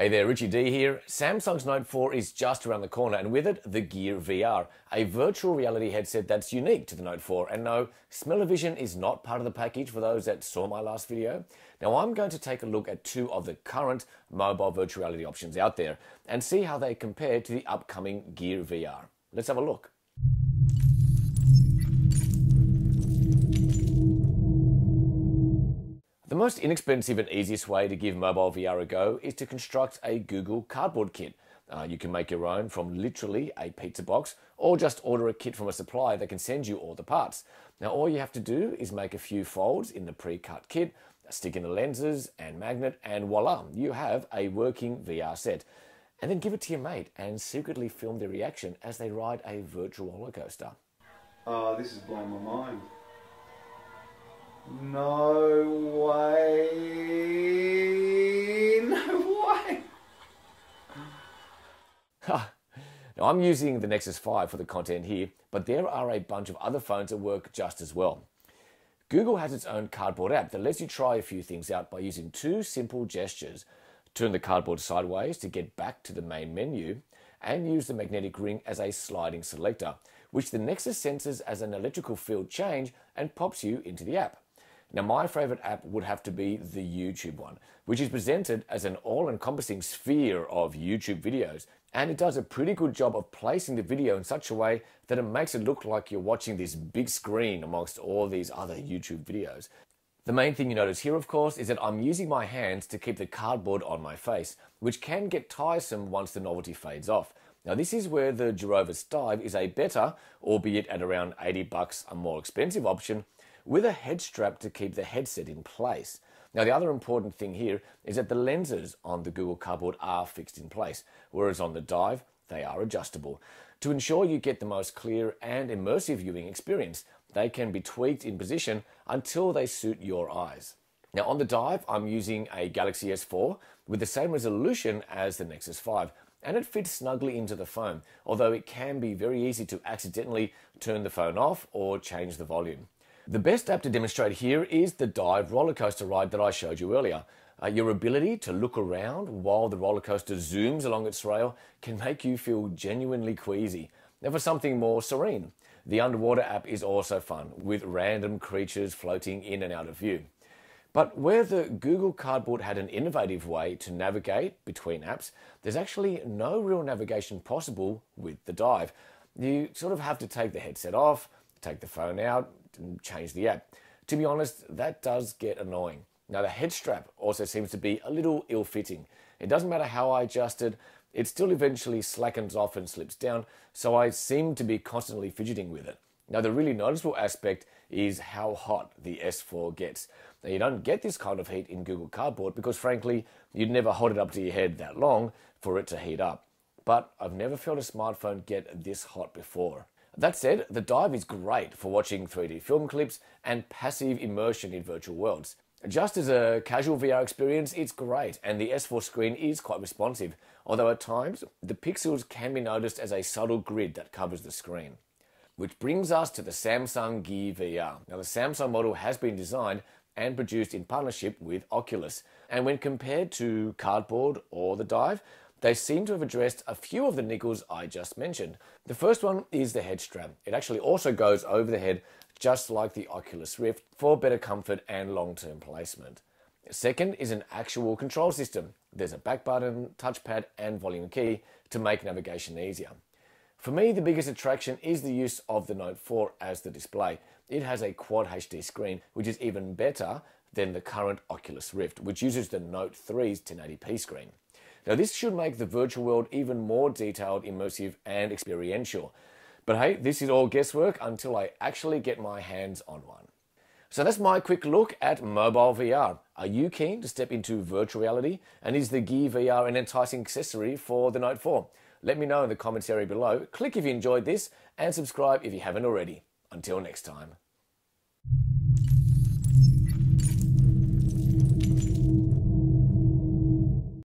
Hey there, Richie D here. Samsung's Note 4 is just around the corner, and with it, the Gear VR, a virtual reality headset that's unique to the Note 4. And no, smell-o-vision is not part of the package for those that saw my last video. Now I'm going to take a look at two of the current mobile virtual reality options out there and see how they compare to the upcoming Gear VR. Let's have a look. The most inexpensive and easiest way to give mobile VR a go is to construct a Google Cardboard kit. You can make your own from literally a pizza box, or just order a kit from a supplier that can send you all the parts. Now all you have to do is make a few folds in the pre-cut kit, stick in the lenses and magnet, and voila, you have a working VR set. And then give it to your mate and secretly film their reaction as they ride a virtual roller coaster. Oh, this is blowing my mind. No way! No way! Now I'm using the Nexus 5 for the content here, but there are a bunch of other phones that work just as well. Google has its own Cardboard app that lets you try a few things out by using two simple gestures. Turn the cardboard sideways to get back to the main menu, and use the magnetic ring as a sliding selector, which the Nexus senses as an electrical field change and pops you into the app. Now my favorite app would have to be the YouTube one, which is presented as an all-encompassing sphere of YouTube videos, and it does a pretty good job of placing the video in such a way that it makes it look like you're watching this big screen amongst all these other YouTube videos. The main thing you notice here, of course, is that I'm using my hands to keep the cardboard on my face, which can get tiresome once the novelty fades off. Now this is where the Durovis Dive is a better, albeit at around $80 a more expensive option, with a head strap to keep the headset in place. Now the other important thing here is that the lenses on the Google Cardboard are fixed in place, whereas on the Dive, they are adjustable. To ensure you get the most clear and immersive viewing experience, they can be tweaked in position until they suit your eyes. Now on the Dive, I'm using a Galaxy S4 with the same resolution as the Nexus 5, and it fits snugly into the phone, although it can be very easy to accidentally turn the phone off or change the volume. The best app to demonstrate here is the Dive roller coaster ride that I showed you earlier. Your ability to look around while the roller coaster zooms along its rail can make you feel genuinely queasy. Now for something more serene, the underwater app is also fun, with random creatures floating in and out of view. But where the Google Cardboard had an innovative way to navigate between apps, there's actually no real navigation possible with the Dive. You sort of have to take the headset off, take the phone out, and change the app. To be honest, that does get annoying. Now the head strap also seems to be a little ill-fitting. It doesn't matter how I adjust it, it still eventually slackens off and slips down, so I seem to be constantly fidgeting with it. Now the really noticeable aspect is how hot the S4 gets. Now you don't get this kind of heat in Google Cardboard because frankly, you'd never hold it up to your head that long for it to heat up. But I've never felt a smartphone get this hot before. That said, the Dive is great for watching 3D film clips and passive immersion in virtual worlds. Just as a casual VR experience, it's great, and the S4 screen is quite responsive, although at times, the pixels can be noticed as a subtle grid that covers the screen. Which brings us to the Samsung Gear VR. Now the Samsung model has been designed and produced in partnership with Oculus, and when compared to Cardboard or the Dive, they seem to have addressed a few of the niggles I just mentioned. The first one is the head strap. It actually also goes over the head, just like the Oculus Rift, for better comfort and long-term placement. Second is an actual control system. There's a back button, touchpad, and volume key to make navigation easier. For me, the biggest attraction is the use of the Note 4 as the display. It has a Quad HD screen, which is even better than the current Oculus Rift, which uses the Note 3's 1080p screen. Now this should make the virtual world even more detailed, immersive, and experiential. But hey, this is all guesswork until I actually get my hands on one. So that's my quick look at mobile VR. Are you keen to step into virtual reality? And is the Gear VR an enticing accessory for the Note 4? Let me know in the comments area below. Click if you enjoyed this and subscribe if you haven't already. Until next time.